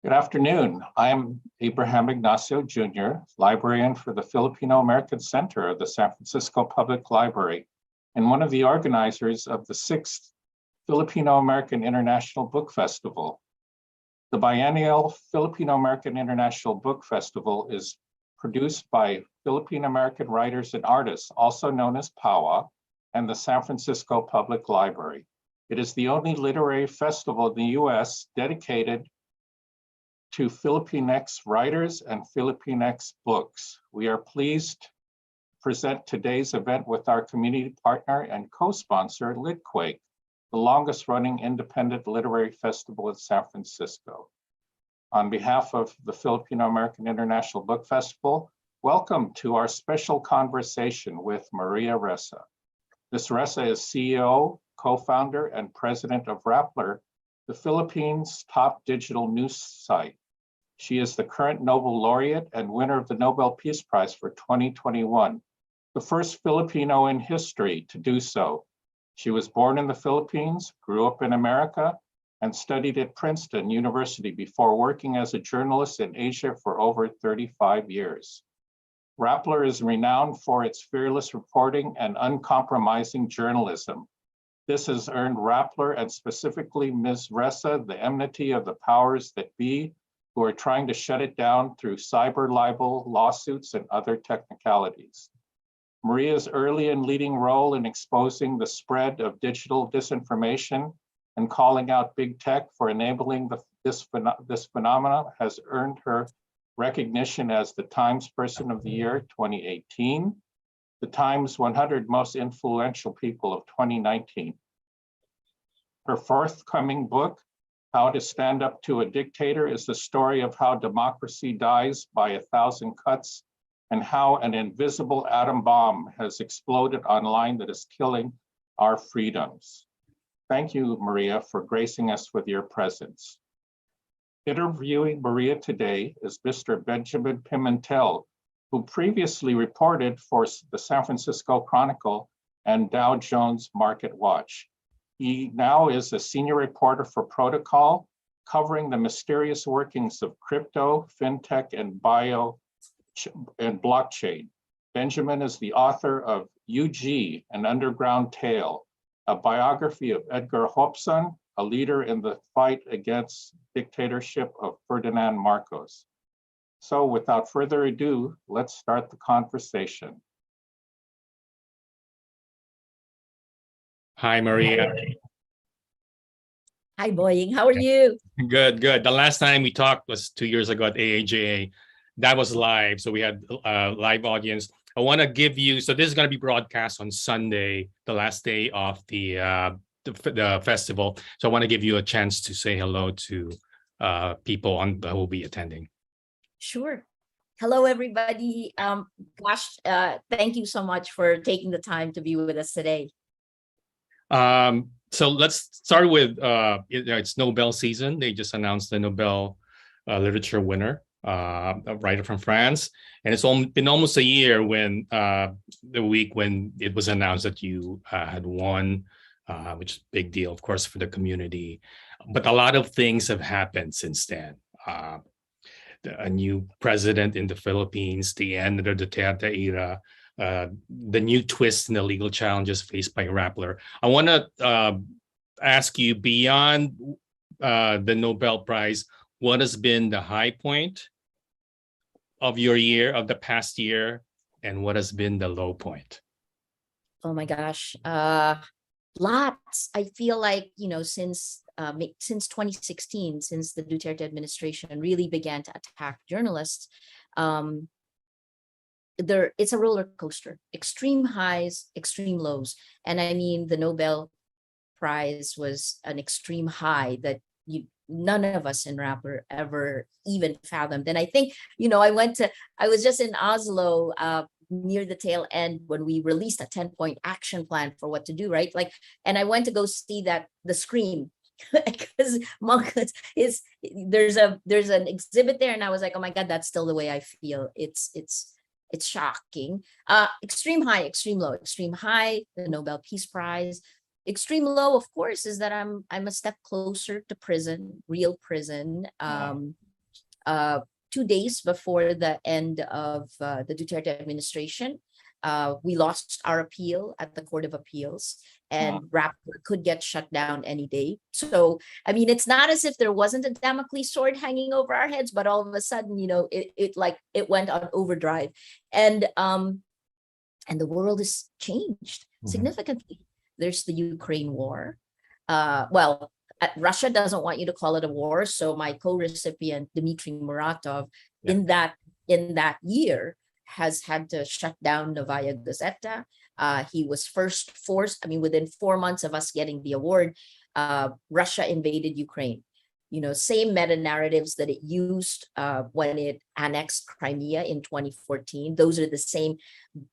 Good afternoon. I'm Abraham Ignacio Jr., librarian for the Filipino American Center of the San Francisco Public Library, and one of the organizers of the 6th Filipino American International Book Festival. The biennial Filipino American International Book Festival is produced by Filipino American writers and artists, also known as PAWA, and the San Francisco Public Library. It is the only literary festival in the US dedicated to Filipinx writers and Filipinx books. We are pleased to present today's event with our community partner and co-sponsor, Litquake, the longest running independent literary festival in San Francisco. On behalf of the Filipino American International Book Festival, welcome to our special conversation with Maria Ressa. Ms. Ressa is CEO, co-founder, and president of Rappler, the Philippines' top digital news site. She is the current Nobel laureate and winner of the Nobel Peace Prize for 2021, the first Filipino in history to do so. She was born in the Philippines, grew up in America, and studied at Princeton University before working as a journalist in Asia for over 35 years. Rappler is renowned for its fearless reporting and uncompromising journalism. This has earned Rappler, and specifically Ms. Ressa, the enmity of the powers that be, who are trying to shut it down through cyber libel, lawsuits, and other technicalities. Maria's early and leading role in exposing the spread of digital disinformation and calling out big tech for enabling this phenomenon has earned her recognition as the Times Person of the Year 2018, the Times 100 Most Influential People of 2019. Her forthcoming book, How to Stand Up to a Dictator, is the story of how democracy dies by 1,000 cuts and how an invisible atom bomb has exploded online that is killing our freedoms. Thank you, Maria, for gracing us with your presence. Interviewing Maria today is Mr. Benjamin Pimentel, who previously reported for the San Francisco Chronicle and Dow Jones Market Watch. He now is a senior reporter for Protocol, covering the mysterious workings of crypto, fintech, and blockchain. Benjamin is the author of UG, An Underground Tale, a biography of Edgar Hobson, a leader in the fight against dictatorship of Ferdinand Marcos. So without further ado, let's start the conversation. Hi, Maria. Hi, Boying. How are you? Good, good. The last time we talked was 2 years ago at AAJA. That was live, so we had a live audience. I want to give you, so this is going to be broadcast on Sunday, the last day of the festival. So I want to give you a chance to say hello to people who will be attending. Sure. Hello, everybody. Thank you so much for taking the time to be with us today. So let's start with, it's Nobel season. They just announced the Nobel literature winner, a writer from France. And it's been almost a year when the week when it was announced that you had won, which is a big deal, of course, for the community. But a lot of things have happened since then. A new president in the Philippines, the end of the Duterte era, the new twist in the legal challenges faced by Rappler. I want to ask you, beyond the Nobel Prize, what has been the high point of your year, of the past year, and what has been the low point? Oh my gosh, lots. I feel like, since 2016, since the Duterte administration really began to attack journalists, it's a roller coaster, extreme highs, extreme lows. And I mean, the Nobel Prize was an extreme high that none of us in Rappler ever even fathomed. And I think, I was just in Oslo near the tail end when we released a 10-point action plan for what to do, right? And I went to go see the Scream, because there's an exhibit there, and I was like, oh my God, that's still the way I feel. It's shocking. Extreme high, extreme low. Extreme high, the Nobel Peace Prize. Extreme low, of course, is that I'm a step closer to prison, real prison. 2 days before the end of the Duterte administration, we lost our appeal at the Court of Appeals, and Rappler could get shut down any day. So, I mean, it's not as if there wasn't a Damocles sword hanging over our heads, but all of a sudden, it went on overdrive, and the world has changed significantly. There's the Ukraine war. Russia doesn't want you to call it a war, so my co-recipient Dmitry Muratov, in that year, has had to shut down Novaya Gazeta. He was first forced, within 4 months of us getting the award, Russia invaded Ukraine. Same meta narratives that it used when it annexed Crimea in 2014. Those are the same.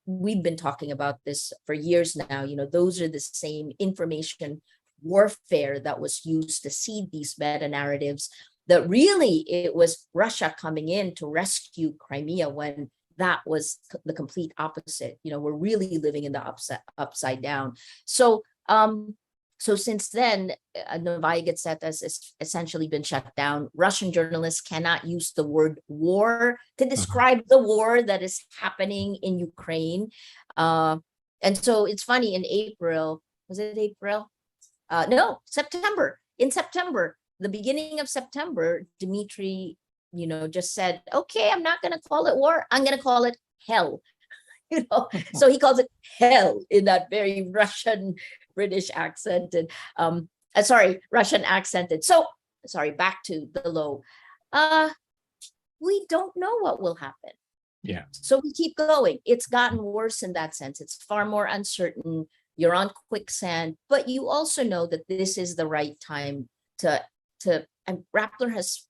We've been talking about this for years now. Those are the same information warfare that was used to seed these meta narratives, that really it was Russia coming in to rescue Crimea, when that was the complete opposite. We're really living in the upside down. So since then, Novaya Gazeta has essentially been shut down. Russian journalists cannot use the word war to describe the war that is happening in Ukraine. And so it's funny, in April, was it April? No, September. In September, the beginning of September, Dmitry, just said, okay, I'm not going to call it war. I'm going to call it hell. So he calls it hell in that very Russian British accent, and Russian accented. So back to the low. We don't know what will happen. Yeah. So we keep going. It's gotten worse in that sense. It's far more uncertain. You're on quicksand, but you also know that this is the right time and Rappler has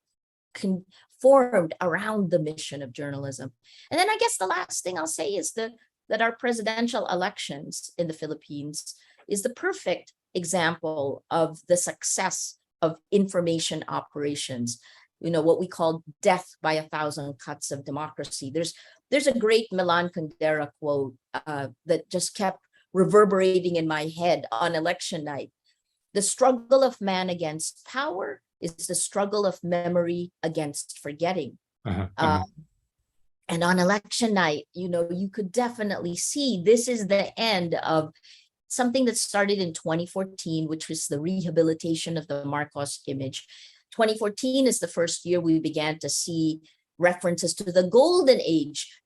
formed around the mission of journalism. And then I guess the last thing I'll say is that our presidential elections in the Philippines is the perfect example of the success of information operations. What we call death by 1,000 cuts of democracy. There's a great Milan Kundera quote that just kept reverberating in my head on election night. The struggle of man against power is the struggle of memory against forgetting. And on election night, you could definitely see this is the end of something that started in 2014, which was the rehabilitation of the Marcos image. 2014 is the first year we began to see references to the golden age,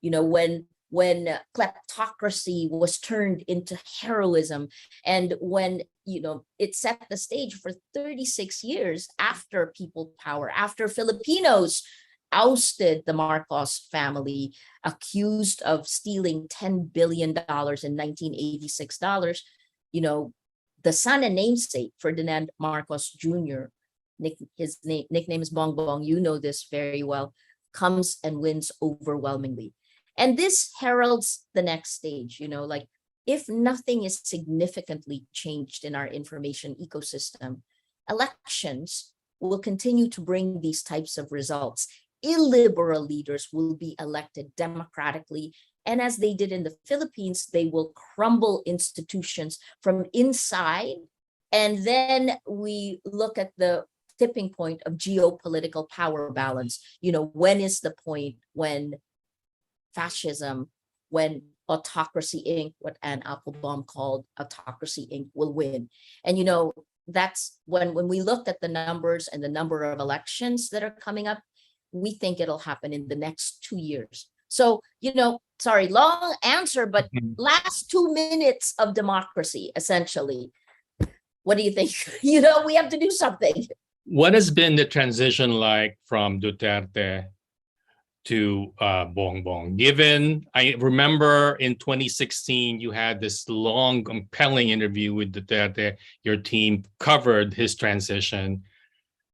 when kleptocracy was turned into heroism, and when it set the stage for 36 years after people power, after Filipinos ousted the Marcos family, accused of stealing $10 billion in 1986 dollars. The son and namesake, Ferdinand Marcos Jr., his nickname is Bong Bong, this very well, comes and wins overwhelmingly. And this heralds the next stage, if nothing is significantly changed in our information ecosystem, elections will continue to bring these types of results. Illiberal leaders will be elected democratically. And as they did in the Philippines, they will crumble institutions from inside. And then we look at the tipping point of geopolitical power balance. When is the point when fascism, when autocracy Inc., what Anne Applebaum called autocracy Inc., will win? And that's when we looked at the numbers and the number of elections that are coming up, we think it'll happen in the next 2 years. So, sorry, long answer, but last 2 minutes of democracy, essentially. What do you think? We have to do something. What has been the transition like from Duterte to Bong Bong? Given, I remember in 2016, you had this long, compelling interview with Duterte. Your team covered his transition.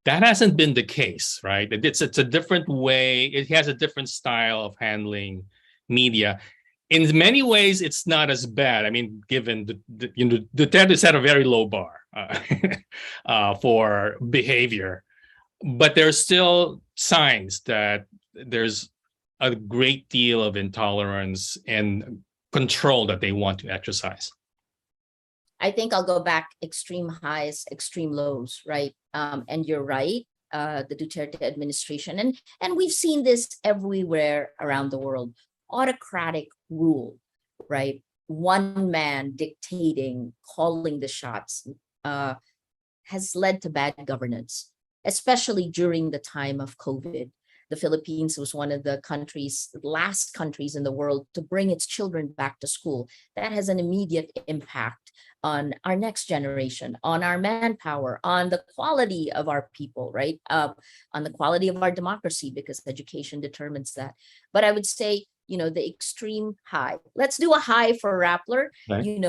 That hasn't been the case, right? It's a different way. It has a different style of handling media. In many ways, it's not as bad. Given Duterte set a very low bar for behavior, but there's still signs that there's a great deal of intolerance and control that they want to exercise. I think I'll go back extreme highs, extreme lows, right? And you're right. the Duterte administration, and we've seen this everywhere around the world. Autocratic rule, right? One man dictating, calling the shots, has led to bad governance, especially during the time of COVID. The Philippines was one of the last countries in the world to bring its children back to school. That has an immediate impact on our next generation, on our manpower, on the quality of our people, right? On the quality of our democracy, because education determines that. But I would say, the extreme high. Let's do a high for Rappler. Right.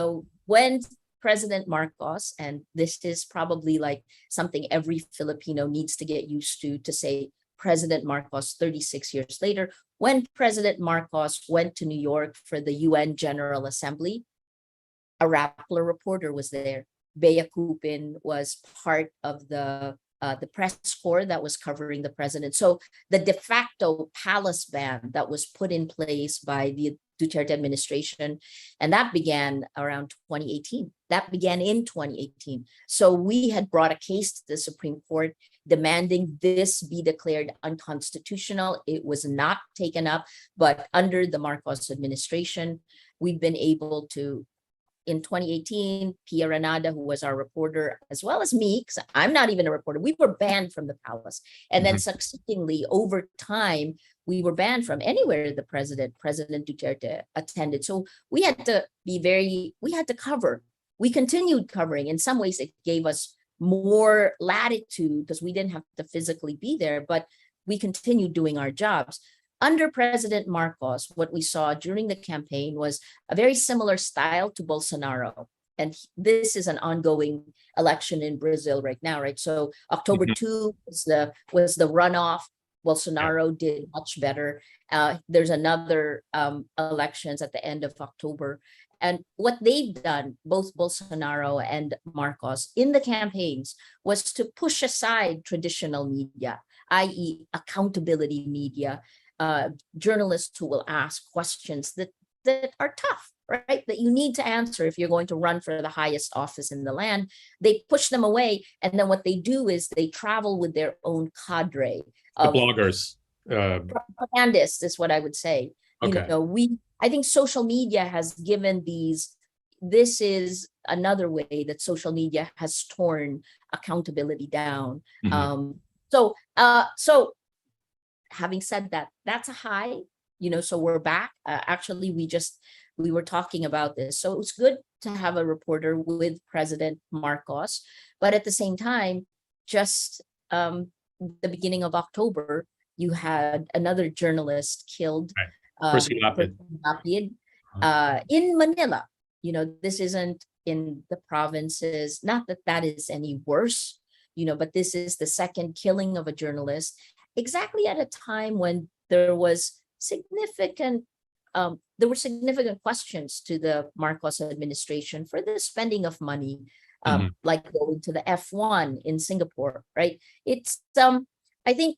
When President Marcos, and this is probably like something every Filipino needs to get used to say President Marcos 36 years later, when President Marcos went to New York for the UN General Assembly, a Rappler reporter was there. Bea Cupin was part of the press corps that was covering the president. So the de facto palace ban that was put in place by the Duterte administration, and that began around 2018. That began in 2018. So we had brought a case to the Supreme Court demanding this be declared unconstitutional. It was not taken up, but under the Marcos administration, we've been able to, in 2018, Pia Renada, who was our reporter, as well as me, because I'm not even a reporter, we were banned from the palace. And then succeedingly, over time, we were banned from anywhere the President Duterte attended. So we had to we had to cover. We continued covering. In some ways, it gave us more latitude because we didn't have to physically be there, but we continued doing our jobs. Under President Marcos, what we saw during the campaign was a very similar style to Bolsonaro. And this is an ongoing election in Brazil right now, right? So October 2 was the runoff. Bolsonaro did much better. There's another elections at the end of October. And what they've done, both Bolsonaro and Marcos, in the campaigns was to push aside traditional media, i.e. accountability media, journalists who will ask questions that are tough, right? That you need to answer if you're going to run for the highest office in the land. They push them away. And then what they do is they travel with their own cadre. The bloggers. Propagandists is what I would say. Okay. I think social media has given this is another way that social media has torn accountability down. So having said that, that's a high, so we're back. Actually, we were talking about this. So it was good to have a reporter with President Marcos, but at the same time, just the beginning of October, you had another journalist killed. Lapid. In Manila. This isn't in the provinces, not that that is any worse, but this is the second killing of a journalist exactly at a time when there were significant questions to the Marcos administration for the spending of money, like going to the F1 in Singapore, right? It's I think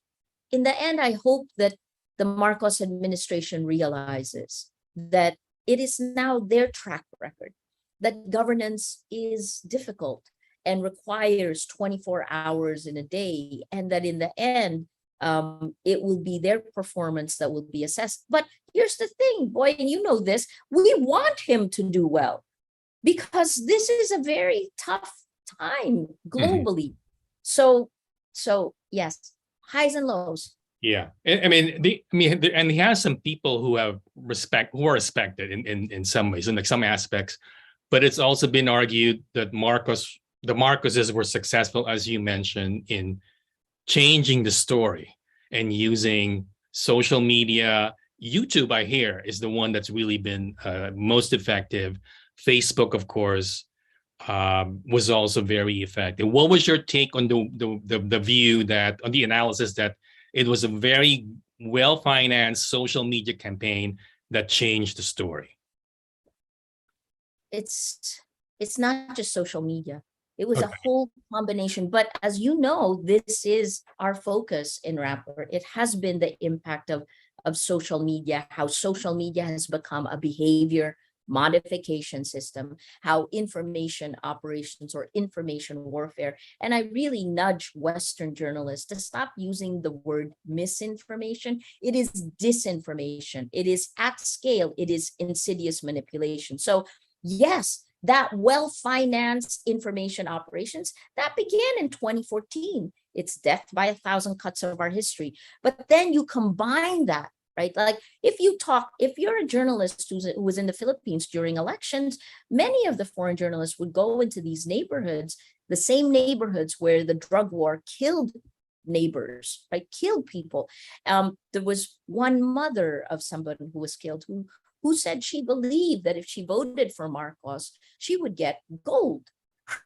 in the end, I hope that the Marcos administration realizes that it is now their track record, that governance is difficult and requires 24 hours in a day, and that in the end, it will be their performance that will be assessed. But here's the thing, boy, and you know this, we want him to do well because this is a very tough time globally. So yes, highs and lows. Yeah, and he has some people who are respected in some ways, in like some aspects, but it's also been argued that the Marcoses were successful, as you mentioned, in changing the story and using social media. YouTube, I hear, is the one that's really been most effective. Facebook, of course, was also very effective. What was your take on the view that, on the analysis that it was a very well-financed social media campaign that changed the story? It's not just social media. It was a whole combination. But as you know, this is our focus in Rappler. It has been the impact of social media, how social media has become a behavior modification system, how information operations or information warfare. And I really nudge Western journalists to stop using the word misinformation. It is disinformation. It is at scale. It is insidious manipulation. So yes, that well-financed information operations that began in 2014. It's death by 1,000 cuts of our history. But then you combine that, right? Like if you're a journalist who was in the Philippines during elections, many of the foreign journalists would go into these neighborhoods, the same neighborhoods where the drug war killed neighbors, right? Killed people. There was one mother of somebody who was killed who said she believed that if she voted for Marcos, she would get gold,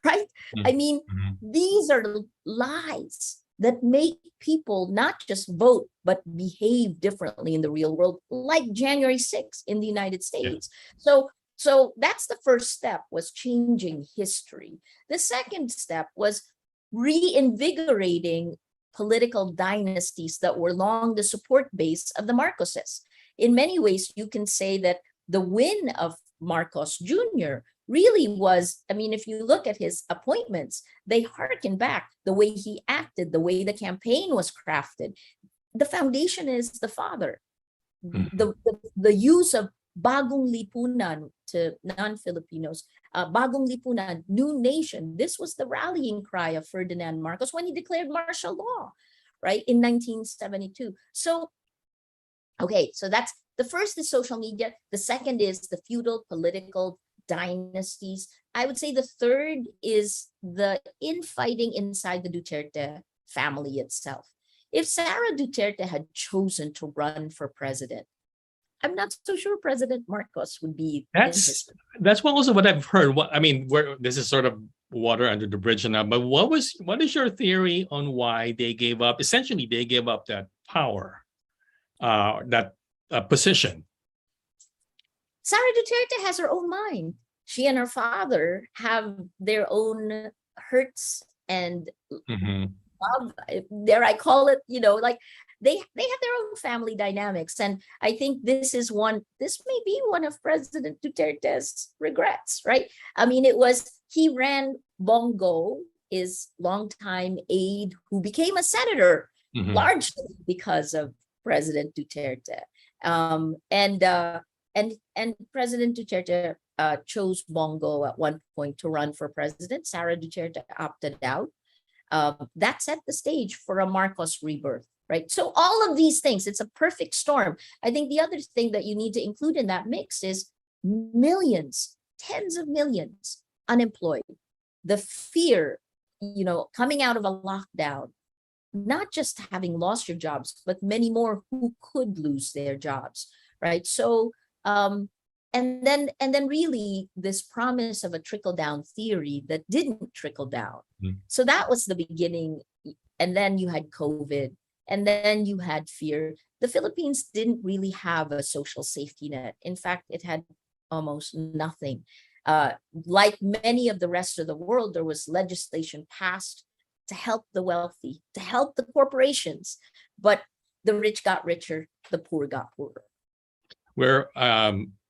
right? I mean, these are lies that make people not just vote, but behave differently in the real world, like January 6th in the United States. Yeah. So that's the first step, was changing history. The second step was reinvigorating political dynasties that were long the support base of the Marcoses. In many ways, you can say that the win of Marcos Jr. really was, I mean, if you look at his appointments, they harken back the way he acted, the way the campaign was crafted. The foundation is the father. The use of bagong lipunan to non-Filipinos, bagong lipunan, new nation. This was the rallying cry of Ferdinand Marcos when he declared martial law, right, in 1972. So, okay, so that's the first is social media. The second is the feudal political dynasties. I would say the third is the infighting inside the Duterte family itself. If Sara Duterte had chosen to run for president, I'm not so sure President Marcos would be. That's also what I've heard. This is sort of water under the bridge now. But what is your theory on why they gave up? Essentially, they gave up that power, that position. Sara Duterte has her own mind. She and her father have their own hurts and love, dare I call it, like they have their own family dynamics. And I think this may be one of President Duterte's regrets, right? I mean, he ran Bongo, his longtime aide, who became a senator largely because of President Duterte. And President Duterte chose Bongo at one point to run for president. Sara Duterte opted out. That set the stage for a Marcos rebirth, right? So all of these things, it's a perfect storm. I think the other thing that you need to include in that mix is millions, tens of millions unemployed. The fear, coming out of a lockdown, not just having lost your jobs, but many more who could lose their jobs, right? So, and then really this promise of a trickle-down theory that didn't trickle down. So that was the beginning. And then you had COVID, and then you had fear. The Philippines didn't really have a social safety net. In fact, it had almost nothing. Like many of the rest of the world, there was legislation passed to help the wealthy, to help the corporations, but the rich got richer, the poor got poorer. We're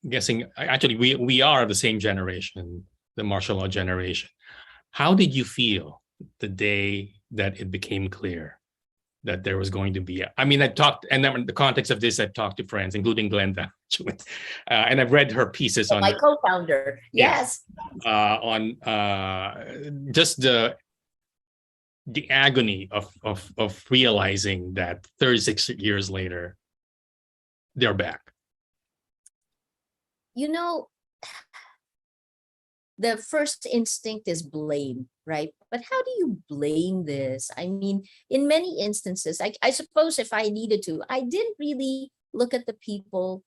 guessing, actually, we are the same generation, the martial law generation. How did you feel the day that it became clear that there was going to be and then in the context of this, I've talked to friends, including Glenda, and I've read her pieces on my co-founder. Yes. On just the agony of realizing that 36 years later, they're back. The first instinct is blame, right? But how do you blame this? I mean, in many instances, I suppose if I needed to, I didn't really look at the people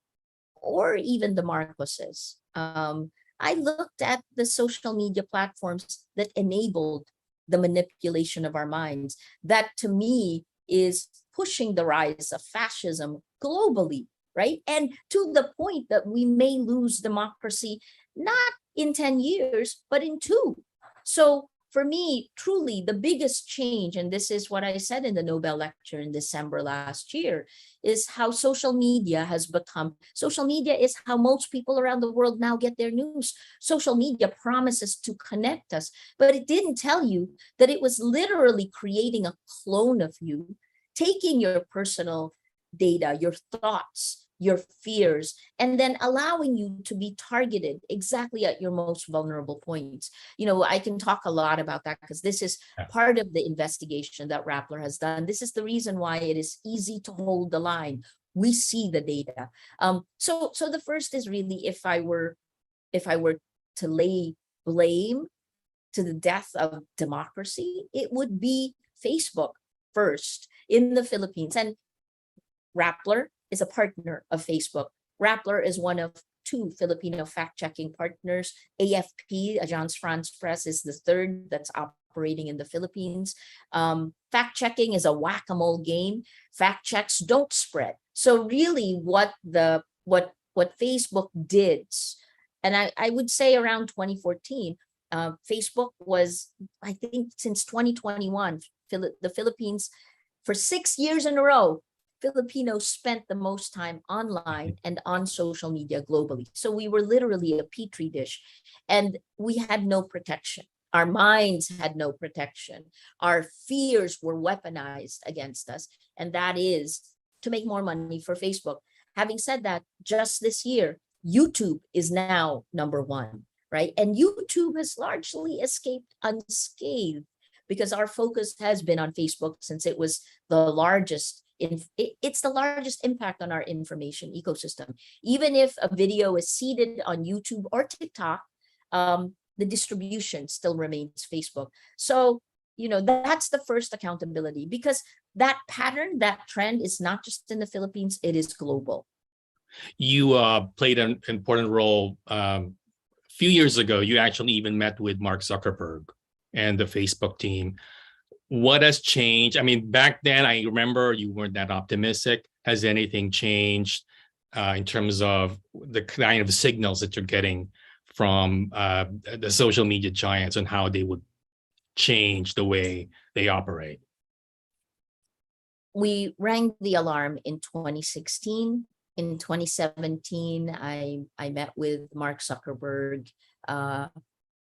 or even the Marcoses. I looked at the social media platforms that enabled the manipulation of our minds. That to me is pushing the rise of fascism globally, right? And to the point that we may lose democracy, not in 10 years, but in 2. So for me, truly the biggest change, and this is what I said in the Nobel lecture in December last year, is how social media has become. Social media is how most people around the world now get their news. Social media promises to connect us, but it didn't tell you that it was literally creating a clone of you, taking your personal data, your thoughts, your fears, and then allowing you to be targeted exactly at your most vulnerable points. I can talk a lot about that because this is part of the investigation that Rappler has done. This is the reason why it is easy to hold the line. We see the data. So the first is really, if I were to lay blame to the death of democracy, it would be Facebook first in the Philippines. And Rappler is a partner of Facebook. Rappler is one of 2 Filipino fact-checking partners. AFP, Agence France Presse, is the 3rd that's operating in the Philippines. Fact-checking is a whack-a-mole game. Fact checks don't spread. So really what Facebook did, and I would say around 2014, Facebook was, I think since 2021, the Philippines, for 6 years in a row, Filipinos spent the most time online and on social media globally. So we were literally a petri dish, and we had no protection. Our minds had no protection. Our fears were weaponized against us, and that is to make more money for Facebook. Having said that, just this year, YouTube is now #1, right? And YouTube has largely escaped unscathed because our focus has been on Facebook since it was the largest. It's the largest impact on our information ecosystem. Even if a video is seeded on YouTube or TikTok, the distribution still remains Facebook. So, that's the first accountability, because that pattern, that trend is not just in the Philippines, it is global. You played an important role. A few years ago, you actually even met with Mark Zuckerberg and the Facebook team. What has changed? I mean, back then, I remember you weren't that optimistic. Has anything changed in terms of the kind of signals that you're getting from the social media giants and how they would change the way they operate? We rang the alarm in 2016. In 2017, I met with Mark Zuckerberg.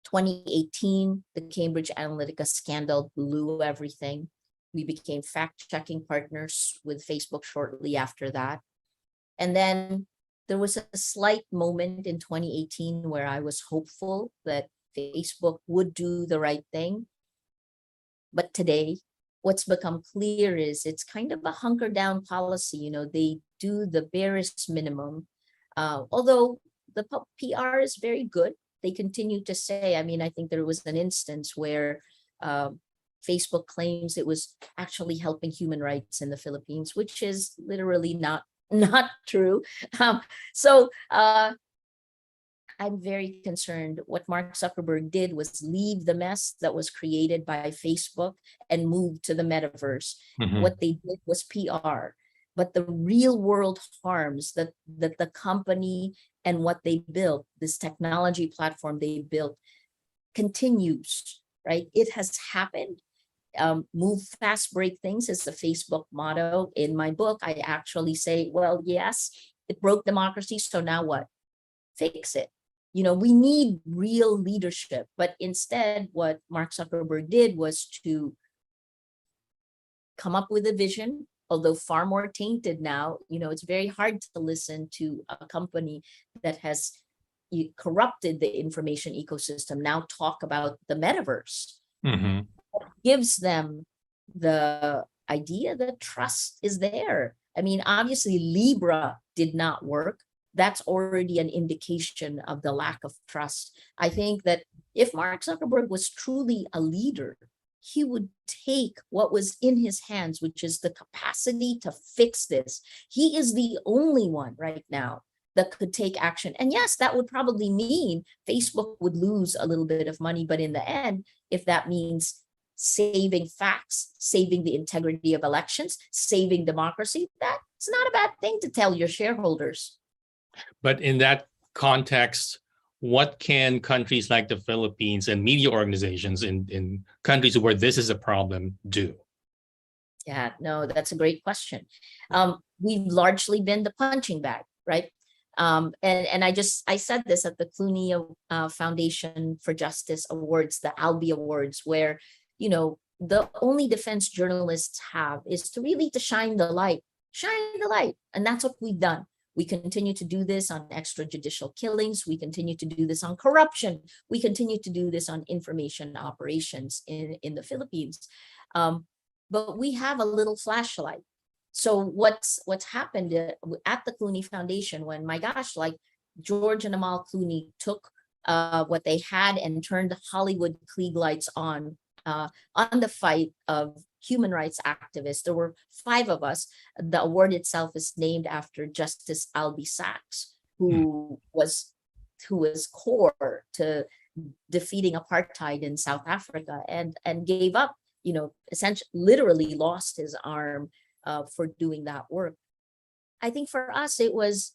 2018, the Cambridge Analytica scandal blew everything. We became fact-checking partners with Facebook shortly after that. And then there was a slight moment in 2018 where I was hopeful that Facebook would do the right thing. But today, what's become clear is it's kind of a hunker down policy. They do the barest minimum. Although the PR is very good, they continue to say, I think there was an instance where Facebook claims it was actually helping human rights in the Philippines, which is literally not true. So I'm very concerned. What Mark Zuckerberg did was leave the mess that was created by Facebook and move to the metaverse. Mhm. What they did was PR, but the real world harms that the company and what they built, this technology platform they built, continues, right? It has happened. Move fast, break things is the Facebook motto. In my book, I actually say, well, yes, it broke democracy, so now what? Fix it. We need real leadership, but instead what Mark Zuckerberg did was to come up with a vision, although far more tainted now. It's very hard to listen to a company that has corrupted the information ecosystem now talk about the metaverse. Mm-hmm. Gives them the idea that trust is there. Obviously Libra did not work. That's already an indication of the lack of trust. I think that if Mark Zuckerberg was truly a leader, he would take what was in his hands, which is the capacity to fix this. He is the only one right now that could take action. And yes, that would probably mean Facebook would lose a little bit of money. But in the end, if that means saving facts, saving the integrity of elections, saving democracy, that's not a bad thing to tell your shareholders. But in that context, what can countries like the Philippines and media organizations in countries where this is a problem do? Yeah, no, that's a great question. We've largely been the punching bag, right? And I said this at the Clooney Foundation for Justice Awards, the Albie Awards, where, you know, the only defense journalists have is to really to shine the light, and that's what we've done. We continue to do this on extrajudicial killings. We continue to do this on corruption. We continue to do this on information operations in the Philippines. But we have a little flashlight. So what's happened at the Clooney Foundation when, my gosh, like George and Amal Clooney took what they had and turned Hollywood Klieg lights on the fight of human rights activists. There were 5 of us. The award itself is named after Justice Albie Sachs, who was core to defeating apartheid in South Africa and gave up, you know, essentially literally lost his arm for doing that work. I think for us, it was,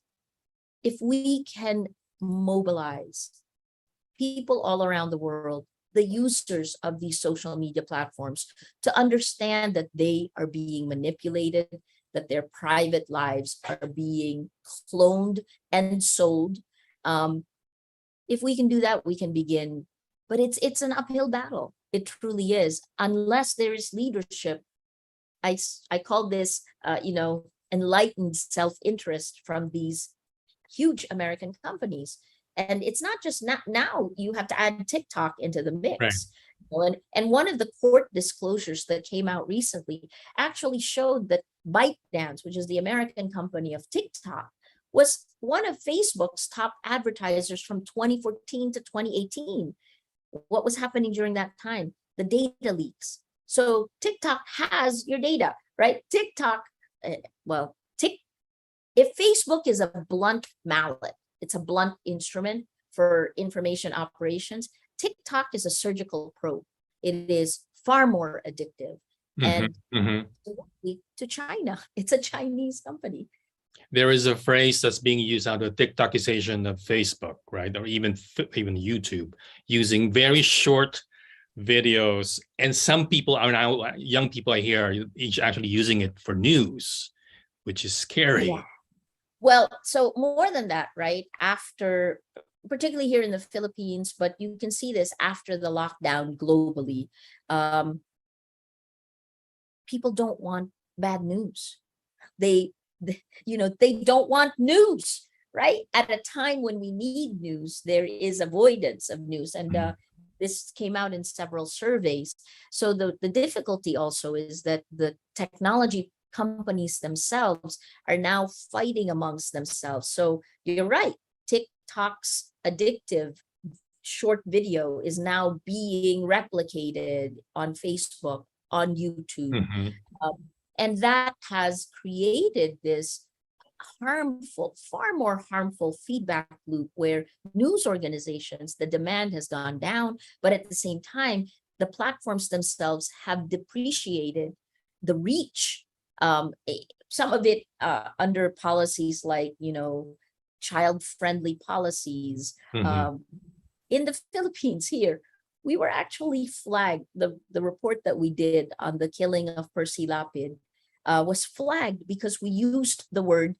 if we can mobilize people all around the world, the users of these social media platforms, to understand that they are being manipulated, that their private lives are being cloned and sold. If we can do that, we can begin. But it's an uphill battle. It truly is, unless there is leadership. I call this, you know, enlightened self-interest from these huge American companies. And it's not just now you have to add TikTok into the mix. Right. You know, and one of the court disclosures that came out recently actually showed that ByteDance, which is the American company of TikTok, was one of Facebook's top advertisers from 2014 to 2018. What was happening during that time? The data leaks. So TikTok has your data, right? TikTok, if Facebook is a blunt mallet, it's a blunt instrument for information operations, TikTok is a surgical probe. It is far more addictive. And to China, it's a Chinese company. There is a phrase that's being used out of TikTokization of Facebook, right? Or even YouTube, using very short videos. And some people are now, young people I hear, are actually using it for news, which is scary. Yeah. Well, so more than that, right? After, particularly here in the Philippines, but you can see this after the lockdown globally, people don't want bad news. They don't want news, right? At a time when we need news, there is avoidance of news. And this came out in several surveys. So the difficulty also is that the technology companies themselves are now fighting amongst themselves. So you're right, TikTok's addictive short video is now being replicated on Facebook, on YouTube. And that has created this harmful, far more harmful feedback loop where news organizations, the demand has gone down, but at the same time, the platforms themselves have depreciated the reach. Some of it under policies like, you know, child-friendly policies. In the Philippines here, we were actually flagged. The report that we did on the killing of Percy Lapid was flagged because we used the word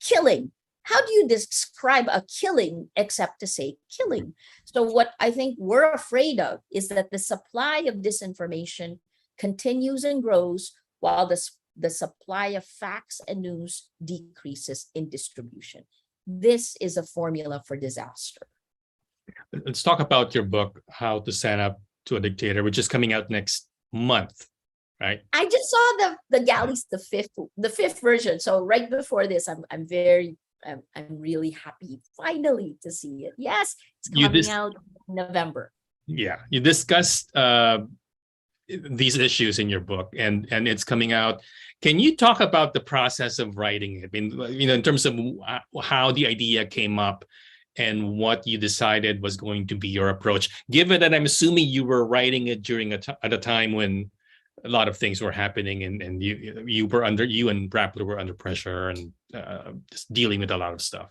killing. How do you describe a killing except to say killing? So what I think we're afraid of is that the supply of disinformation continues and grows while the supply of facts and news decreases in distribution. This is a formula for disaster. Let's talk about your book, How to Stand Up to a Dictator, which is coming out next month, right? I just saw the galleys, the fifth version. So right before this, I'm really happy finally to see it. Yes, it's coming out in November. Yeah, you discussed these issues in your book, and it's coming out. Can you talk about the process of writing it? I mean, you know, in terms of how the idea came up and what you decided was going to be your approach, given that I'm assuming you were writing it at a time when a lot of things were happening, and you and Rappler were under pressure and just dealing with a lot of stuff.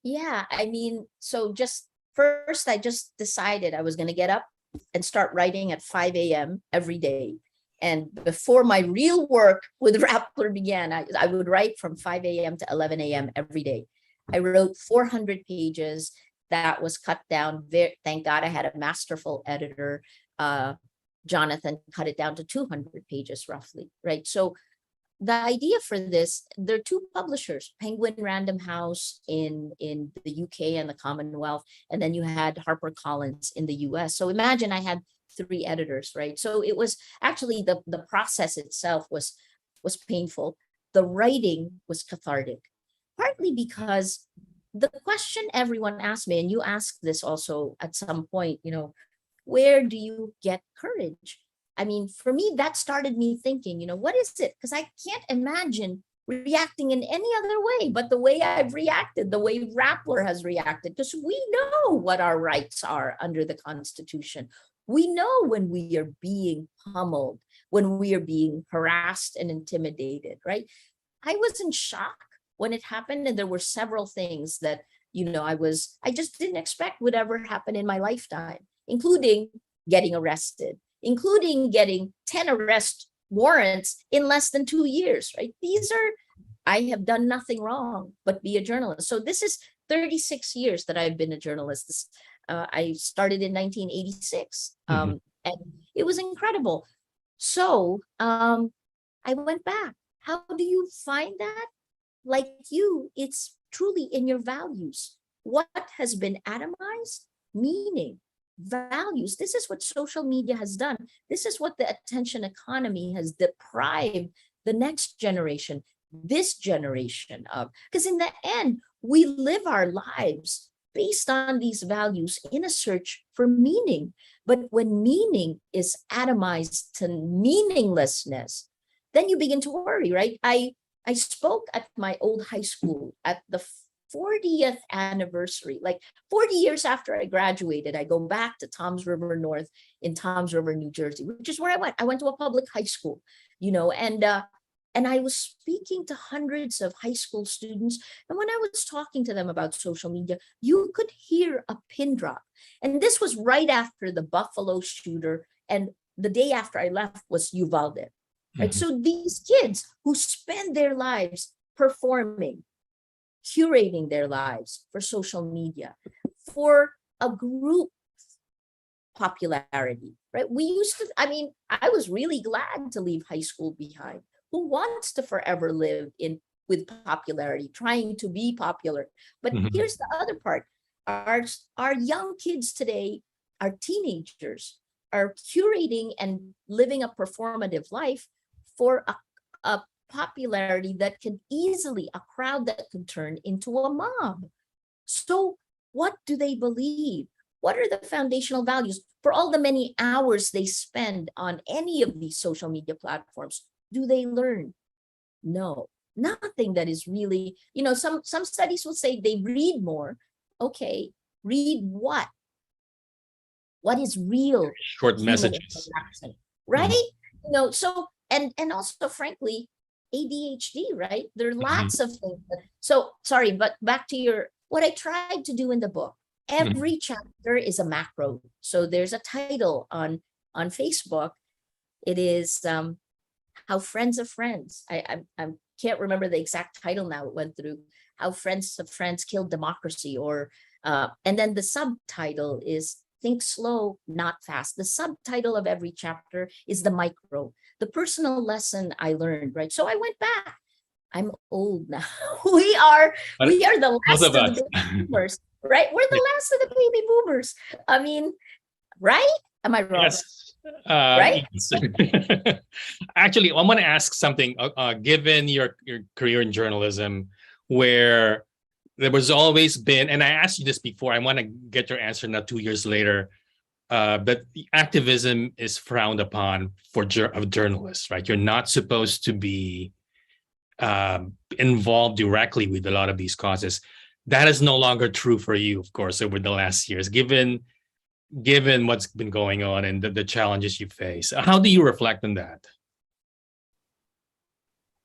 Yeah, I mean, so just first, I just decided I was going to get up and start writing at 5 a.m. every day. And before my real work with Rappler began, I would write from 5 a.m. to 11 a.m. every day. I wrote 400 pages. That was cut down. Thank God I had a masterful editor. Jonathan cut it down to 200 pages roughly, right? So the idea for this, there are two publishers, Penguin Random House in the UK and the Commonwealth, and then you had HarperCollins in the US. So imagine I had three editors, right? So it was actually the process itself was painful. The writing was cathartic, partly because the question everyone asked me, and you asked this also at some point, where do you get courage? I mean, for me, that started me thinking, what is it? Because I can't imagine reacting in any other way but the way I've reacted, the way Rappler has reacted, because we know what our rights are under the Constitution. We know when we are being pummeled, when we are being harassed and intimidated, right? I was in shock when it happened, and there were several things that, I just didn't expect would ever happen in my lifetime, including getting arrested, including getting 10 arrest warrants in less than 2 years, right? I have done nothing wrong but be a journalist. So this is 36 years that I've been a journalist. I started in 1986, and it was incredible. So I went back. How do you find that? Like you, it's truly in your values. What has been atomized? Meaning, values. This is what social media has done. This is what the attention economy has deprived the next generation, this generation of. Because in the end, we live our lives based on these values in a search for meaning. But when meaning is atomized to meaninglessness, then you begin to worry, right? I spoke at my old high school at the 40th anniversary, like 40 years after I graduated. I go back to Toms River North in Toms River, New Jersey, which is where I went. I went to a public high school, and I was speaking to hundreds of high school students. And when I was talking to them about social media, you could hear a pin drop. And this was right after the Buffalo shooter. And the day after I left was Uvalde. Right? So these kids who spend their lives performing, curating their lives for social media, for a group popularity, right? I was really glad to leave high school behind. Who wants to forever live with popularity, trying to be popular? But here's the other part. Our young kids today, our teenagers, are curating and living a performative life for a popularity that can easily, a crowd that could turn into a mob. So what do they believe? What are the foundational values? For all the many hours they spend on any of these social media platforms, do they learn? No, nothing that is really, some studies will say they read more. Okay, read what? What is real Short messages, right? So and also, frankly, ADHD, right? There are lots of things. So sorry, but back to what I tried to do in the book. Every chapter is a macro. So there's a title on Facebook. It is How Friends of Friends. I can't remember the exact title now. It went through How Friends of Friends Killed Democracy, and then the subtitle is Think Slow, Not Fast. The subtitle of every chapter is the micro, the personal lesson I learned, right? So I went back. I'm old now. We are the last of the baby boomers, right? We're the last of the baby boomers. I mean, right? Am I wrong? Yes. Right? Yes. Actually, I want to ask something. Given your career in journalism, where there was always been, and I asked you this before, I want to get your answer now 2 years later, but activism is frowned upon of journalists, right? You're not supposed to be involved directly with a lot of these causes. That is no longer true for you, of course, over the last years, given what's been going on and the challenges you face. How do you reflect on that?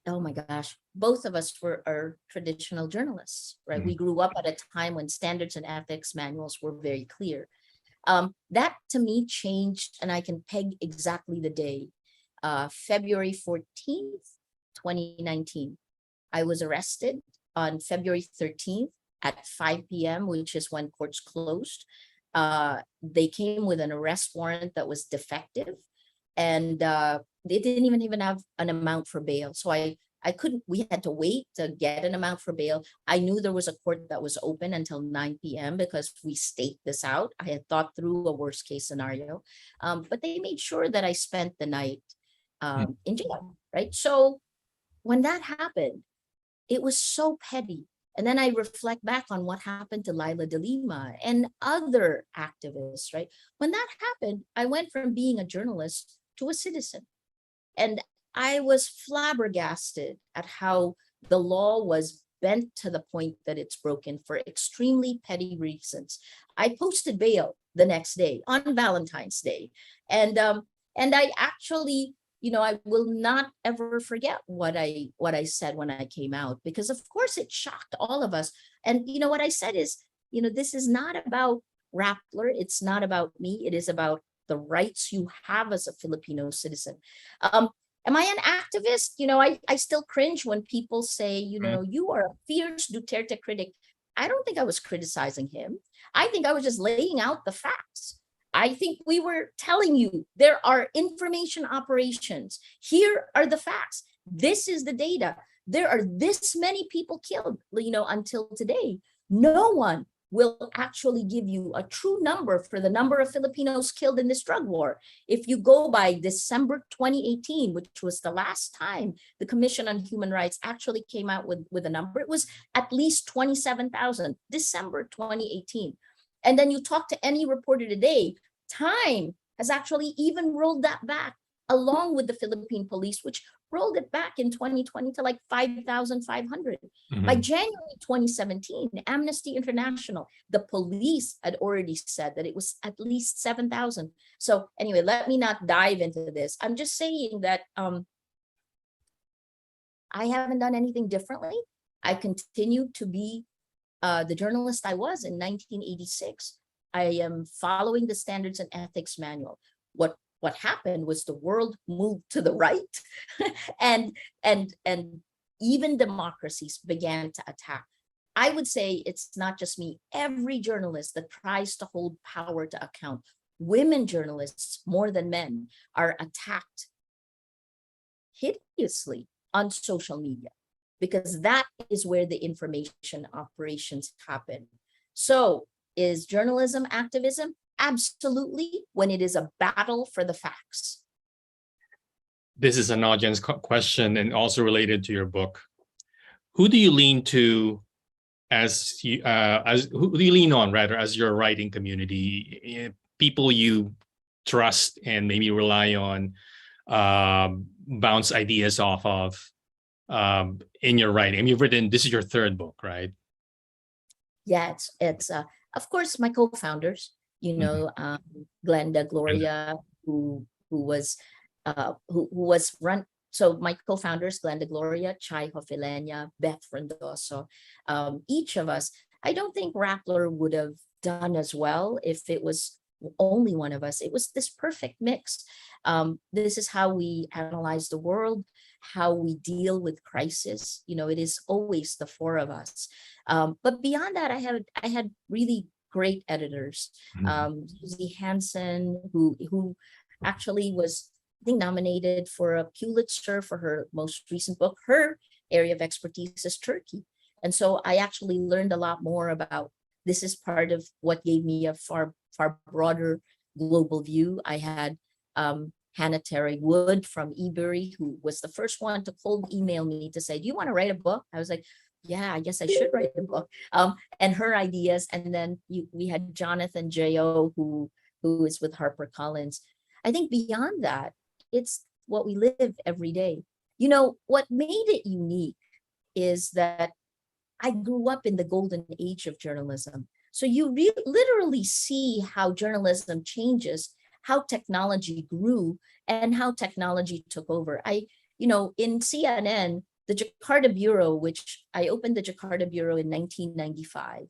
oh my gosh, both of us are traditional journalists, right? We grew up at a time when standards and ethics manuals were very clear. That to me changed, and I can peg exactly the day, February 14th, 2019. I was arrested on February 13th at 5 p.m., which is when courts closed. They came with an arrest warrant that was defective, and they didn't even have an amount for bail. So I couldn't, we had to wait to get an amount for bail. I knew there was a court that was open until 9 p.m. because we staked this out. I had thought through a worst case scenario, but they made sure that I spent the night in jail, right? So when that happened, it was so petty. And then I reflect back on what happened to Laila de Lima and other activists, right? When that happened, I went from being a journalist to a citizen. And I was flabbergasted at how the law was bent to the point that it's broken for extremely petty reasons. I posted bail the next day on Valentine's Day. And I actually, I will not ever forget what I said when I came out, because of course it shocked all of us. And what I said is, this is not about Rappler. It's not about me. It is about the rights you have as a Filipino citizen. Am I an activist? I still cringe when people say, you are a fierce Duterte critic. I don't think I was criticizing him. I think I was just laying out the facts. I think we were telling you there are information operations. Here are the facts. This is the data. There are this many people killed, until today. No one will actually give you a true number for the number of Filipinos killed in this drug war. If you go by December 2018, which was the last time the Commission on Human Rights actually came out with a number, it was at least 27,000, December 2018. And then you talk to any reporter today, Time has actually even rolled that back along with the Philippine police, which rolled it back in 2020 to like 5,500. By January 2017, Amnesty International, the police had already said that it was at least 7,000. So anyway, let me not dive into this. I'm just saying that I haven't done anything differently. I continue to be the journalist I was in 1986. I am following the standards and ethics manual. What happened was the world moved to the right, and even democracies began to attack. I would say it's not just me. Every journalist that tries to hold power to account, women journalists more than men, are attacked hideously on social media, because that is where the information operations happen. So is journalism activism? Absolutely, when it is a battle for the facts. This is an audience question and also related to your book. Who do you lean to who do you lean on rather as your writing community? People you trust and maybe rely on, bounce ideas off of in your writing. I mean, you've written, this is your third book, right? Yeah, it's of course my co-founders, Glenda, Gloria, who was run. So my co-founders, Glenda, Gloria, Chai Hofilenya, Beth Frondoso, each of us. I don't think Rappler would have done as well if it was only one of us. It was this perfect mix. This is how we analyze the world, how we deal with crisis. It is always the four of us. But beyond that, I had really great editors. Susie Hansen, who actually was, I think, nominated for a Pulitzer for her most recent book. Her area of expertise is Turkey. And so I actually learned a lot more about, this is part of what gave me a far broader global view. I had Hannah Terry Wood from eBury, who was the first one to cold email me to say, do you want to write a book? I was like, yeah, I guess I should write a book. And her ideas. And then we had Jonathan J.O., who is with HarperCollins. I think beyond that, it's what we live every day. What made it unique is that I grew up in the golden age of journalism. So you literally see how journalism changes, how technology grew, and how technology took over. In CNN, the Jakarta Bureau, which I opened the Jakarta Bureau in 1995.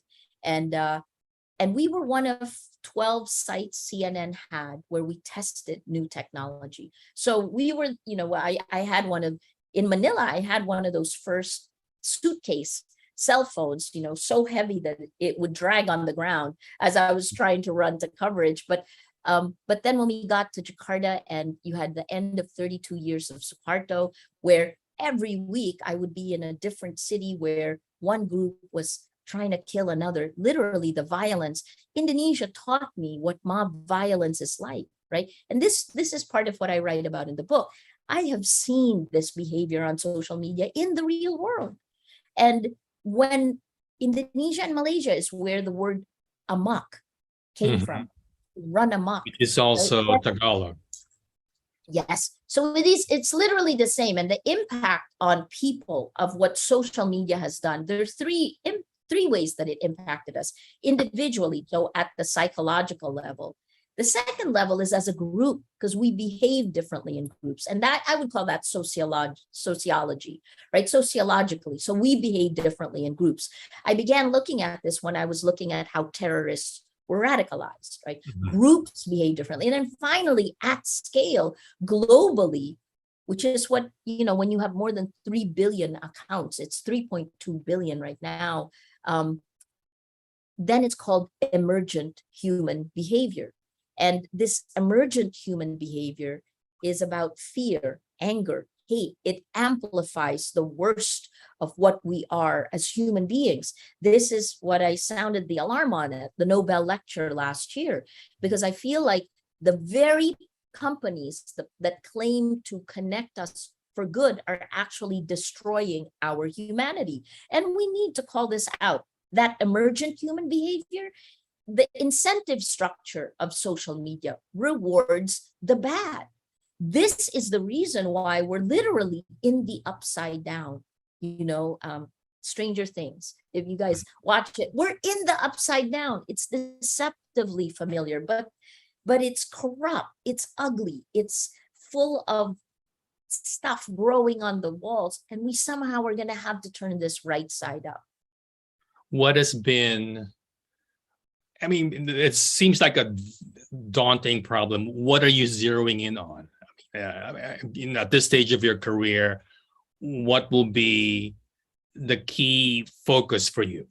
And we were one of 12 sites CNN had where we tested new technology. So we were, I had in Manila, I had one of those first suitcase cell phones, so heavy that it would drag on the ground as I was trying to run to coverage. But then when we got to Jakarta, and you had the end of 32 years of Suharto, where every week I would be in a different city where one group was trying to kill another, literally the violence. Indonesia taught me what mob violence is like, right? And this is part of what I write about in the book. I have seen this behavior on social media in the real world. And when Indonesia and Malaysia is where the word amok came from, run amok. It's also right? Tagalog. Yes. So it's literally the same. And the impact on people of what social media has done, there's three ways that it impacted us individually. So at the psychological level. The second level is as a group, because we behave differently in groups. And that I would call that sociology, right? Sociologically. So we behave differently in groups. I began looking at this when I was looking at how terrorists were radicalized, right? Groups behave differently. And then finally, at scale, globally, which is what, when you have more than 3 billion accounts, it's 3.2 billion right now, then it's called emergent human behavior. And this emergent human behavior is about fear, anger, hate. It amplifies the worst of what we are as human beings. This is what I sounded the alarm on at the Nobel lecture last year, because I feel like the very companies that claim to connect us for good are actually destroying our humanity. And we need to call this out. That emergent human behavior, the incentive structure of social media rewards the bad. This is the reason why we're literally in the upside down, Stranger Things. If you guys watch it, we're in the upside down. It's deceptively familiar, but it's corrupt, it's ugly, it's full of stuff growing on the walls, and we somehow are going to have to turn this right side up. What has been, it seems like a daunting problem. What are you zeroing in on? At this stage of your career, what will be the key focus for you?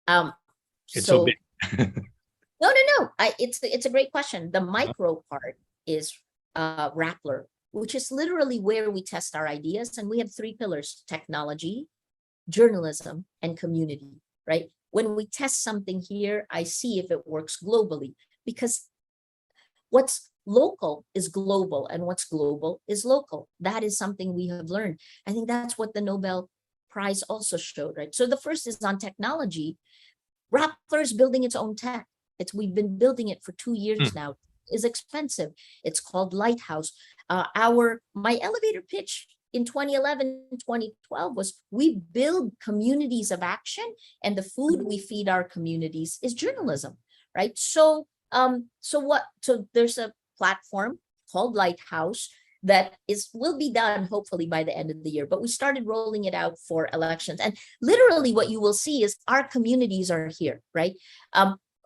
It's so big. No. It's a great question. The micro part is Rappler, which is literally where we test our ideas. And we have 3 pillars: technology, journalism, and community, right? When we test something here, I see if it works globally, because what's local is global and what's global is local. That is something we have learned. I think that's what the Nobel Prize also showed, right? So the first is on technology. Rappler is building its own tech. We've been building it for 2 years now. It's expensive. It's called Lighthouse. My elevator pitch in 2011, 2012 was, we build communities of action, and the food we feed our communities is journalism, right? So there's a platform called Lighthouse that will be done hopefully by the end of the year, but we started rolling it out for elections. And literally what you will see is our communities are here, right?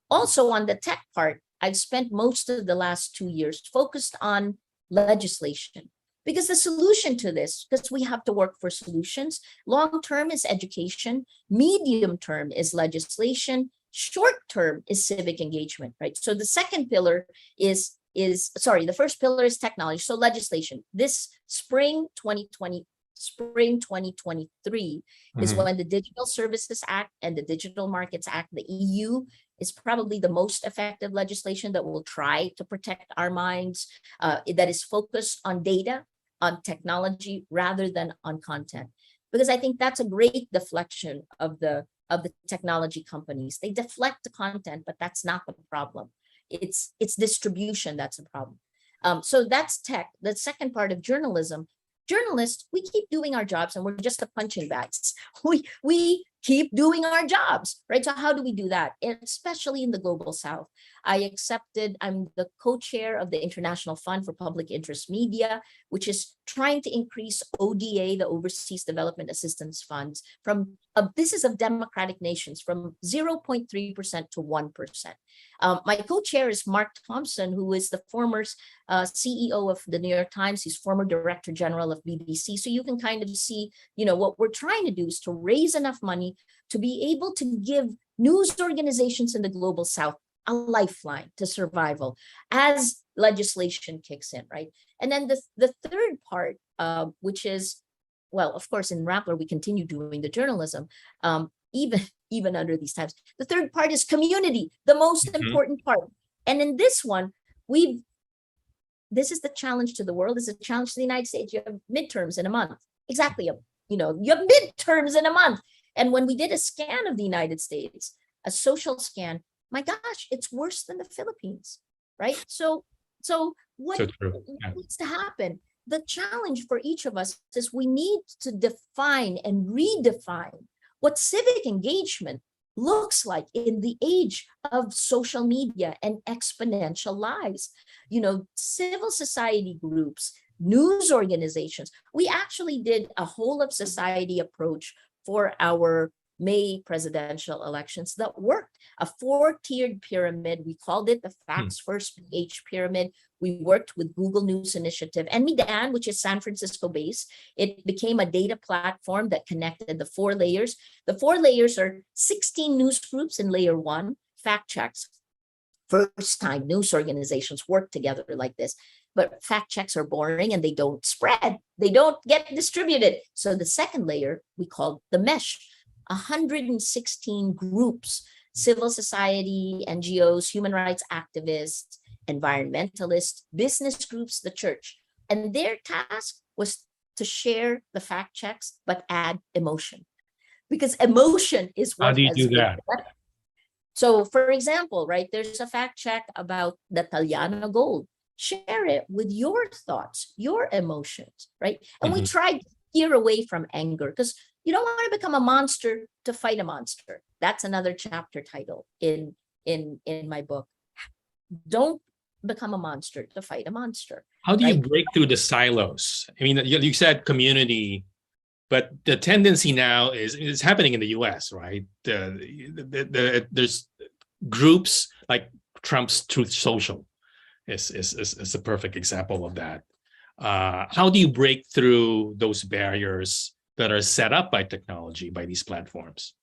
Also on the tech part, I've spent most of the last 2 years focused on legislation, because the solution to this, because we have to work for solutions, long term is education, medium term is legislation, short term is civic engagement, right? So the second pillar the first pillar is technology. So legislation. This spring 2023 is when the Digital Services Act and the Digital Markets Act, the EU, is probably the most effective legislation that will try to protect our minds, that is focused on data, on technology, rather than on content. Because I think that's a great deflection of the technology companies. They deflect the content, but that's not the problem. It's distribution that's a problem. So that's tech. The second part of journalism. Journalists, we keep doing our jobs, and we're just the punching bags. We keep doing our jobs, right? So how do we do that? Especially in the global South. I'm the co-chair of the International Fund for Public Interest Media, which is trying to increase ODA, the Overseas Development Assistance Funds, from this is of democratic nations, from 0.3% to 1%. My co-chair is Mark Thompson, who is the former CEO of the New York Times. He's former Director General of BBC. So you can kind of see, what we're trying to do is to raise enough money to be able to give news organizations in the global south a lifeline to survival as legislation kicks in, right? And then the third part, which is, well, of course, in Rappler, we continue doing the journalism, even under these times. The third part is community, the most important part. And in this one, this is the challenge to the world, is a challenge to the United States. You have midterms in a month. Exactly. You have midterms in a month. And when we did a scan of the United States, a social scan, my gosh, it's worse than the Philippines, right? So what needs to happen? The challenge for each of us is we need to define and redefine what civic engagement looks like in the age of social media and exponential lives. Civil society groups, news organizations. We actually did a whole of society approach for our May presidential elections that worked. A 4-tiered pyramid. We called it the Facts First PH pyramid. We worked with Google News Initiative and Midan, which is San Francisco based. It became a data platform that connected the 4 layers. The 4 layers are 16 news groups in layer 1, fact checks. First time news organizations work together like this. But fact checks are boring and they don't spread. They don't get distributed. So the second layer we called the mesh. 116 groups, civil society, NGOs, human rights activists, environmentalists, business groups, the church. And their task was to share the fact checks, but add emotion. Because emotion is what— How do you do that? So for example, right, there's a fact check about the Taliano gold. Share it with your thoughts, your emotions, right? And we tried to steer away from anger because you don't want to become a monster to fight a monster. That's another chapter title in my book. Don't become a monster to fight a monster. How do you break through the silos? I mean, you said community, but the tendency now is happening in the US, right? There's groups like Trump's Truth Social is a perfect example of that. How do you break through those barriers that are set up by technology, by these platforms?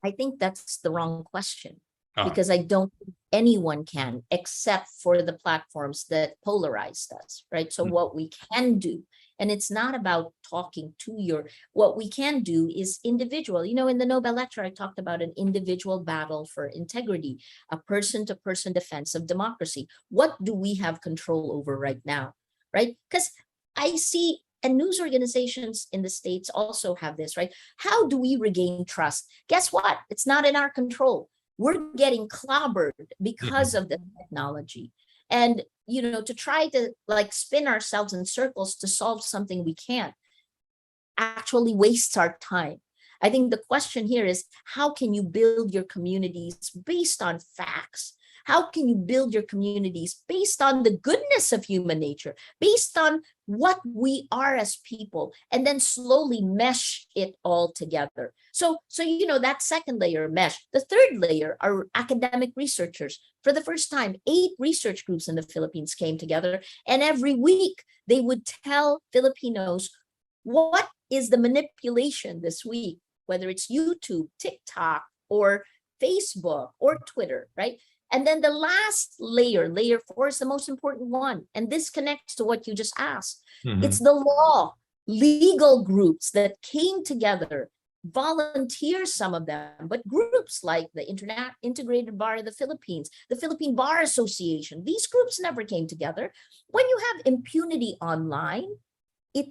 I think that's the wrong question, because I don't think anyone can, except for the platforms that polarized us, right? So what we can do, and it's not about talking to what we can do is individual. In the Nobel lecture, I talked about an individual battle for integrity, a person-to-person defense of democracy. What do we have control over right now, right? Because I see, and news organizations in the States also have this, right? How do we regain trust? Guess what? It's not in our control. We're getting clobbered because of the technology. And, to try to spin ourselves in circles to solve something we can't actually wastes our time. I think the question here is, how can you build your communities based on facts? How can you build your communities based on the goodness of human nature, based on what we are as people, and then slowly mesh it all together? So that second layer, mesh. The third layer are academic researchers. For the first time, 8 research groups in the Philippines came together, and every week they would tell Filipinos what is the manipulation this week, whether it's YouTube, TikTok, or Facebook, or Twitter, right? And then the last layer, layer 4, is the most important one. And this connects to what you just asked. It's the legal groups that came together, volunteers, some of them, but groups like the Integrated Bar of the Philippines, the Philippine Bar Association, these groups never came together. When you have impunity online, it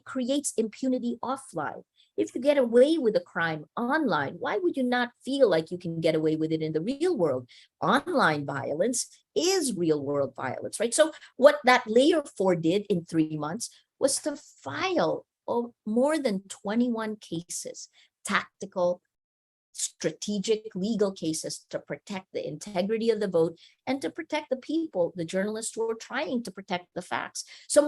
creates impunity offline. If you get away with a crime online, why would you not feel like you can get away with it in the real world? Online violence is real world violence, right? So what that layer 4 did in 3 months was to file more than 21 cases, tactical, strategic legal cases to protect the integrity of the vote and to protect the people, the journalists who are trying to protect the facts. So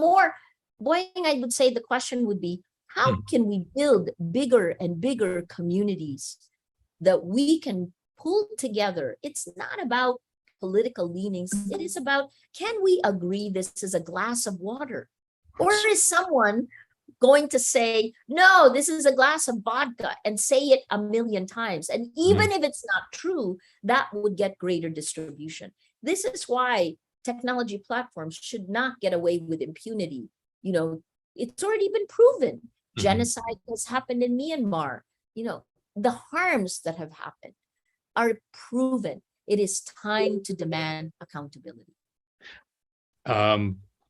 Boying, I would say the question would be, how can we build bigger and bigger communities that we can pull together? It's not about political leanings. It is about, can we agree this is a glass of water? Or is someone going to say, no, this is a glass of vodka, and say it a million times? And even if it's not true, that would get greater distribution. This is why technology platforms should not get away with impunity. You know, it's already been proven. Genocide has happened in Myanmar. You know, the harms that have happened are proven. It is time to demand accountability.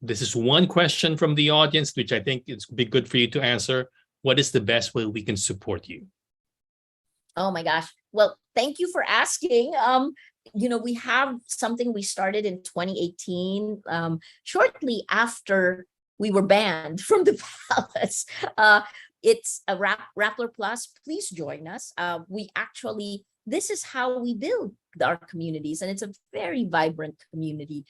This is one question from the audience, which I think it's be good for you to answer. What is the best way we can support you? Oh my gosh. Well, thank you for asking. You know, we have something we started in 2018, shortly after we were banned from the palace. It's a Rappler Plus. Please join us. This is how we build our communities, and it's a very vibrant community.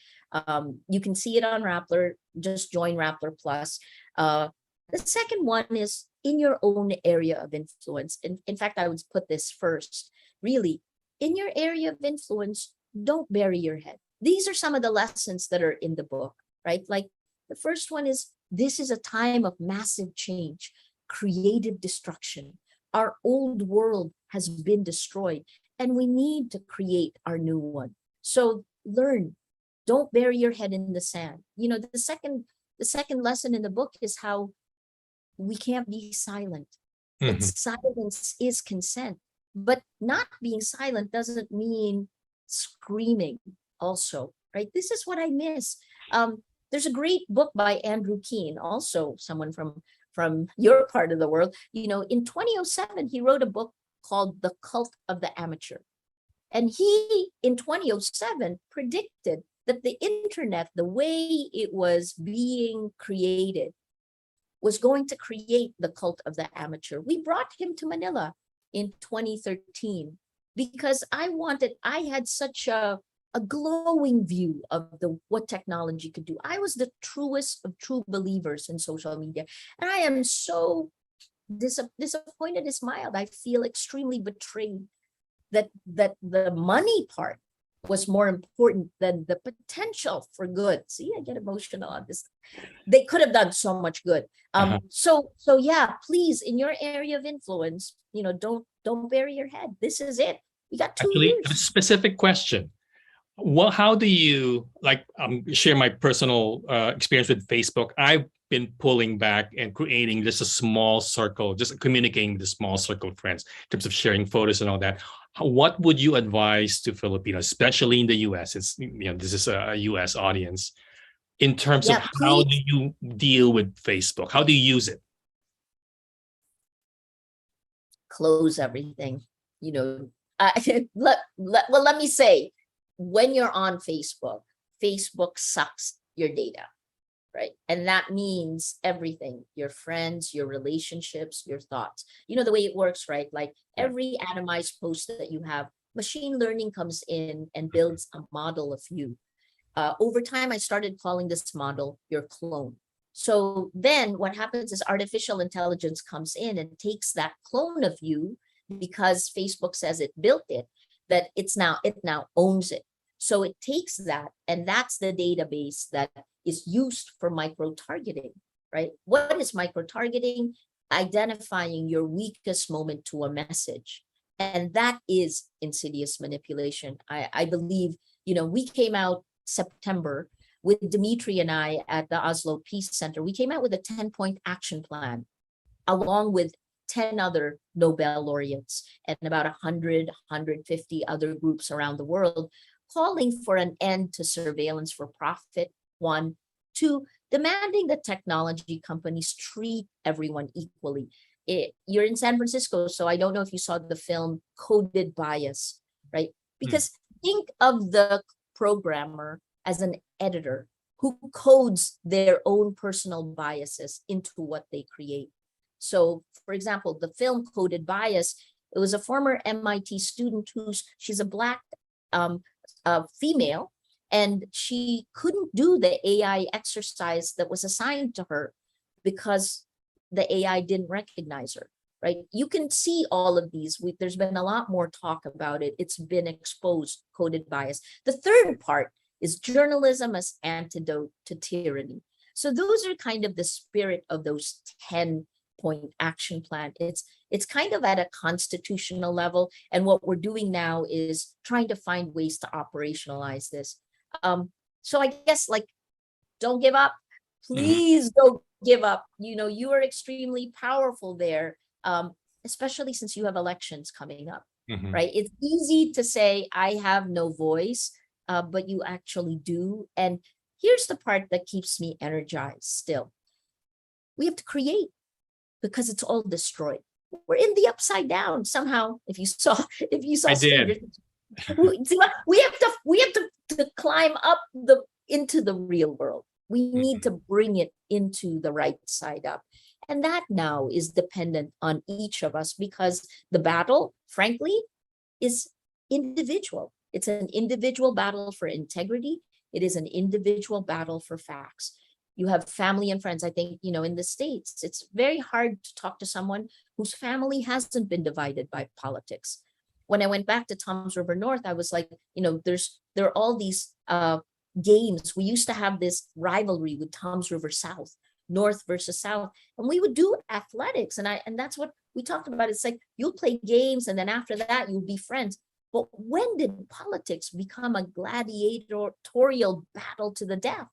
You can see it on Rappler. Just join Rappler Plus. The second one is in your own area of influence. In fact, I would put this first. Really, in your area of influence, don't bury your head. These are some of the lessons that are in the book, right? Like the first one is, this is a time of massive change, creative destruction. Our old world has been destroyed, and we need to create our new one. So learn, don't bury your head in the sand. You know, the second lesson in the book is how we can't be silent. That silence is consent, but not being silent doesn't mean screaming also, right? This is what I miss. There's a great book by Andrew Keen, also someone from your part of the world. You know, in 2007, he wrote a book called The Cult of the Amateur. And he, in 2007, predicted that the internet, the way it was being created, was going to create the cult of the amateur. We brought him to Manila in 2013 because I had such a glowing view of what technology could do. I was the truest of true believers in social media. And I am so disappointed is mild. I feel extremely betrayed that the money part was more important than the potential for good. See, I get emotional on this. They could have done so much good. So yeah, please, in your area of influence, you know, don't bury your head. This is it. We got 2 years. A specific question. Well, how do you share my personal experience with Facebook? I've been pulling back and creating just a small circle, just communicating with a small circle of friends in terms of sharing photos and all that. What would you advise to Filipinos, especially in the US? It's, you know, this is a US audience, in terms of how do you deal with Facebook? How do you use it? Close everything. You know, let me say, when you're on Facebook, Facebook sucks your data, right? And that means everything, your friends, your relationships, your thoughts. You know, the way it works, right? Like every atomized post that you have, machine learning comes in and builds a model of you. Over time, I started calling this model your clone. So then what happens is artificial intelligence comes in and takes that clone of you, because Facebook says it built it, that it now owns it. So it takes that, and that's the database that is used for micro-targeting, right? What is micro-targeting? Identifying your weakest moment to a message. And that is insidious manipulation. I believe, you know, we came out September with Dimitri and I at the Oslo Peace Center. We came out with a 10-point action plan, along with 10 other Nobel laureates and about 150 other groups around the world, calling for an end to surveillance for profit, 1. 2, demanding that technology companies treat everyone equally. You're in San Francisco, so I don't know if you saw the film Coded Bias, right? Because think of the programmer as an editor who codes their own personal biases into what they create. So, for example, the film Coded Bias, It was a former MIT student she's a Black female, and she couldn't do the AI exercise that was assigned to her because the AI didn't recognize her, right? You can see all of these. There's been a lot more talk about it. It's been exposed, coded bias. The third part is journalism as antidote to tyranny. So those are kind of the spirit of those 10-point action plan. It's kind of at a constitutional level. And what we're doing now is trying to find ways to operationalize this. So I guess, like, don't give up. Please don't give up. You know, you are extremely powerful there, especially since you have elections coming up, right? It's easy to say, I have no voice, but you actually do. And here's the part that keeps me energized still. We have to create, because it's all destroyed. We're in the upside down somehow. If you saw I did. we have to climb up into the real world. We need to bring it into the right side up. And that now is dependent on each of us, because the battle, frankly, is individual. It's an individual battle for integrity. It is an individual battle for facts. You have family and friends. I think, you know, in the States, it's very hard to talk to someone whose family hasn't been divided by politics. When I went back to Tom's River North, I was like, you know, there are all these games. We used to have this rivalry with Tom's River South, North versus South, and we would do athletics. And that's what we talked about. It's like, you'll play games, and then after that, you'll be friends. But when did politics become a gladiatorial battle to the death?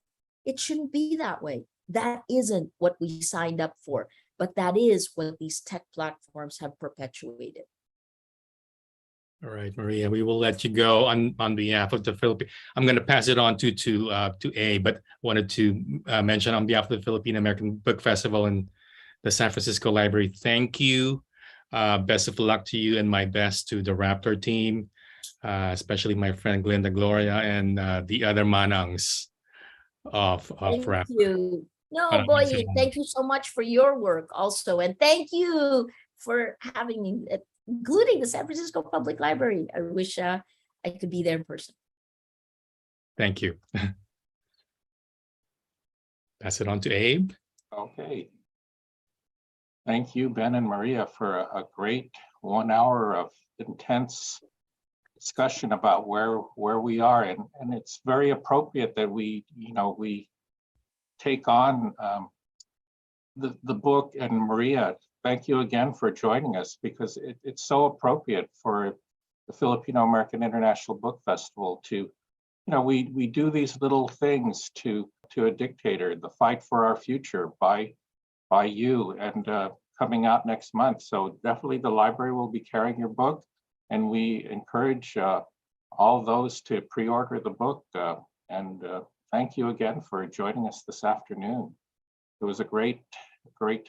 It shouldn't be that way. That isn't what we signed up for, but that is what these tech platforms have perpetuated. All right, Maria, we will let you go on behalf of the Philippine. I'm going to pass it on to A, but wanted to mention on behalf of the Philippine American Book Festival and the San Francisco Library, thank you. Best of luck to you, and my best to the Rappler team, especially my friend Glinda Gloria and the other Manangs of Rappler. Thank you. No, boy, thank you so much for your work also. And thank you for having me, including the San Francisco Public Library. I wish I could be there in person. Thank you. Pass it on to Abe. Okay. Thank you, Ben and Maria, for a great 1 hour of intense discussion about where we are. And it's very appropriate that we take on the book. And Maria, thank you again for joining us, because it's so appropriate for the Filipino American International Book Festival to, we do these little things to a dictator, the fight for our future by you, and coming out next month. So definitely the library will be carrying your book, and we encourage all those to pre-order the book. And thank you again for joining us this afternoon. It was a great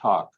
talk.